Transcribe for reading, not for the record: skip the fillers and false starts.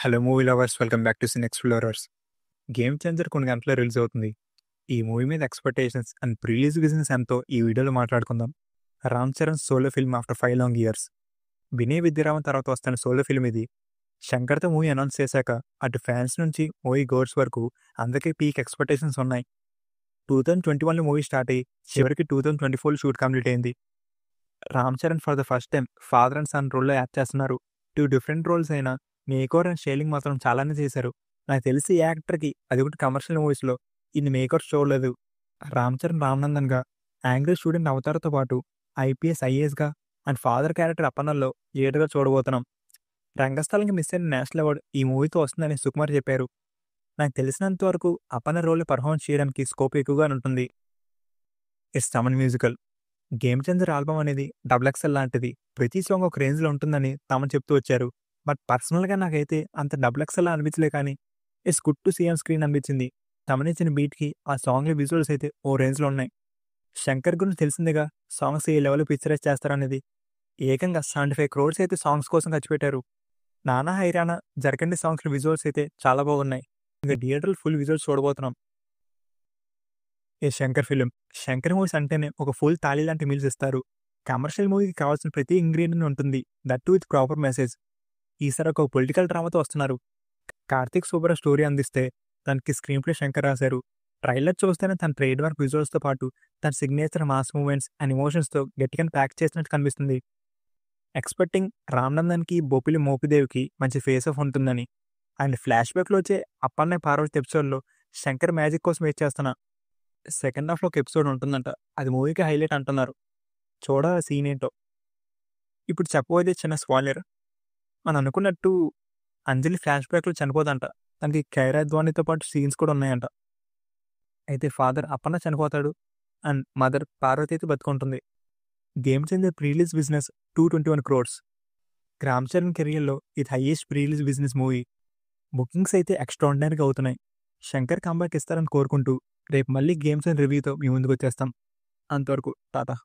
Hello movie lovers, welcome back to Cine Explorers. 'Game Changer' కొన్ని గంటల్లో release అవుతుంది. ఈ మూవీ మీద expectations and pre release business ఎంతో ఈ వీడియోలో మాట్లాడుకుందాం. Ram Charan solo film after 5 long years. Vinay Vidyaraman తర్వాత వస్తున్న సోలో ఫిల్మ్ ఇది. శంకర్‌తో మూవీ అనౌన్స్ చేశాక అటు ఫ్యాన్స్ నుంచి మూవీ గోర్స్ వరకు అందరికీ పీక్ ఎక్స్‌పెక్టేషన్స్ ఉన్నాయి. 2021లో మూవీ స్టార్ట్ అయ్యి చివరికి 2024లో షూట్ కంప్లీట్ అయింది. Ram Charan for the first time father and son రోల్‌లో యాక్ట్ చేస్తున్నారు. 2 డిఫరెంట్ రోల్స్ అయినా మేకోవర్ అండ్ షేలింగ్ మాత్రం చాలానే చేశారు. నాకు తెలిసి ఈ యాక్టర్‌కి అది కూడా కమర్షియల్ మూవీస్‌లో ఇన్ని మేకర్స్ చూడలేదు. రామ్ చరణ్ రామనందన్‌గా, యాంగ్రీ స్టూడెంట్ అవతార్‌తో పాటు ఐపీఎస్, ఐఏఎస్‌గా అండ్ ఫాదర్ క్యారెక్టర్ అప్పన్నలో లీడర్‌గా చూడబోతున్నాం. రంగస్థలంకి మిస్ అయిన నేషనల్ అవార్డ్ ఈ మూవీతో వస్తుందని సుకుమార్ చెప్పారు. నాకు తెలిసినంత వరకు అప్పన్న రోల్‌ని పర్ఫార్మెన్స్ చేయడానికి స్కోప్ ఎక్కువగానే ఉంటుంది. It's Thaman musical. 'Game changer' album అనేది డబుల్ ఎక్స్ఎల్ లాంటిది. ప్రతి సాంగ్ ఒక రేంజ్‌లో ఉంటుందని తమన్ చెప్తూ వచ్చారు. బట్ పర్సనల్‌గా నాకైతే అంత డబుల్ ఎక్స్ఎల్‌లా అనిపించలే కానీ, it's good to see on screen అనిపించింది. తమన్ ఇచ్చిన బీట్‌కి ఆ సాంగ్‌లో విజువల్స్ అయితే ఓ రేంజ్‌లో ఉన్నాయి. శంకర్ గురించి తెలిసిందేగా, సాంగ్స్ ఏ లెవెల్‌లో పిక్చరైజ్ చేస్తారనేది. ఏకంగా 75 క్రోర్స్ అయితే సాంగ్స్ కోసం ఖర్చు పెట్టారు. 'నానా హైరానా', 'జరకండి' సాంగ్స్‌లో విజువల్స్ అయితే చాలా బాగున్నాయి. ఇంక థియేటర్‌లో ఫుల్ విజువల్స్ చూడబోతున్నాం. శంకర్ ఫిలిం. శంకర్ మూవీస్ అంటేనే ఒక ఫుల్ థాలీ లాంటి మీల్స్ ఇస్తారు. కమర్షియల్ మూవీకి కావాల్సిన ప్రతి ఇంగ్రీడియంట్ ఉంటుంది. That two with proper message. ఈసారి ఒక పొలిటికల్ డ్రామాతో వస్తున్నారు. కార్తీక్ సూపర్ స్టోరీ అందిస్తే దానికి స్క్రీన్ ప్లే శంకర్ రాశారు. ట్రైలర్ చూస్తేనే తన ట్రేడ్ మార్క్ విజువల్స్‌తో పాటు తన సిగ్నేచర్ మాస్ మూవ్‌మెంట్స్ అండ్ ఎమోషన్స్‌తో గట్టిగా ప్యాక్ చేసినట్టు కనిపిస్తుంది. ఎక్స్‌పెక్టింగ్ రామ్‌నందన్‌కి, బొప్పిలి మోపిదేవికి మంచి ఫేస్ ఆఫ్ ఉంటుందని. అండ్ ఫ్లాష్ బ్యాక్‌లో వచ్చే అప్పన్నయ్య పార్వతి ఎపిసోడ్‌లో శంకర్ మ్యాజిక్ కోసం వెయిట్ చేస్తున్నా. సెకండ్ హాఫ్‌లో ఒక ఎపిసోడ్ ఉంటుందంట. అది మూవీకి హైలైట్ అంటున్నారు. చూడాలి ఆ సీన్ ఏంటో. ఇప్పుడు చెప్పబోయేది చిన్న స్పాయిలర్. మనం అనుకున్నట్టు అంజలి ఫ్లాష్ బ్యాక్‌లో చనిపోదంట. తనకి కైరా అద్వానీతో పాటు సీన్స్ కూడా ఉన్నాయంట. అయితే ఫాదర్ అప్పన్న చనిపోతాడు అండ్ మదర్ పార్వతి అయితే బతికుంటుంది. Game Changer pre release business 221 crores. Ram Charan కెరియర్‌లో ఇది highest pre release business movie. Bookings అయితే ఎక్స్ట్రార్డినరీగా అవుతున్నాయి. శంకర్ కంబ్యాక్ ఇస్తారని కోరుకుంటూ రేపు మళ్ళీ గేమ్స్ అండ్ రివ్యూతో మీ ముందుకు వచ్చేస్తాం. అంతవరకు టాటా.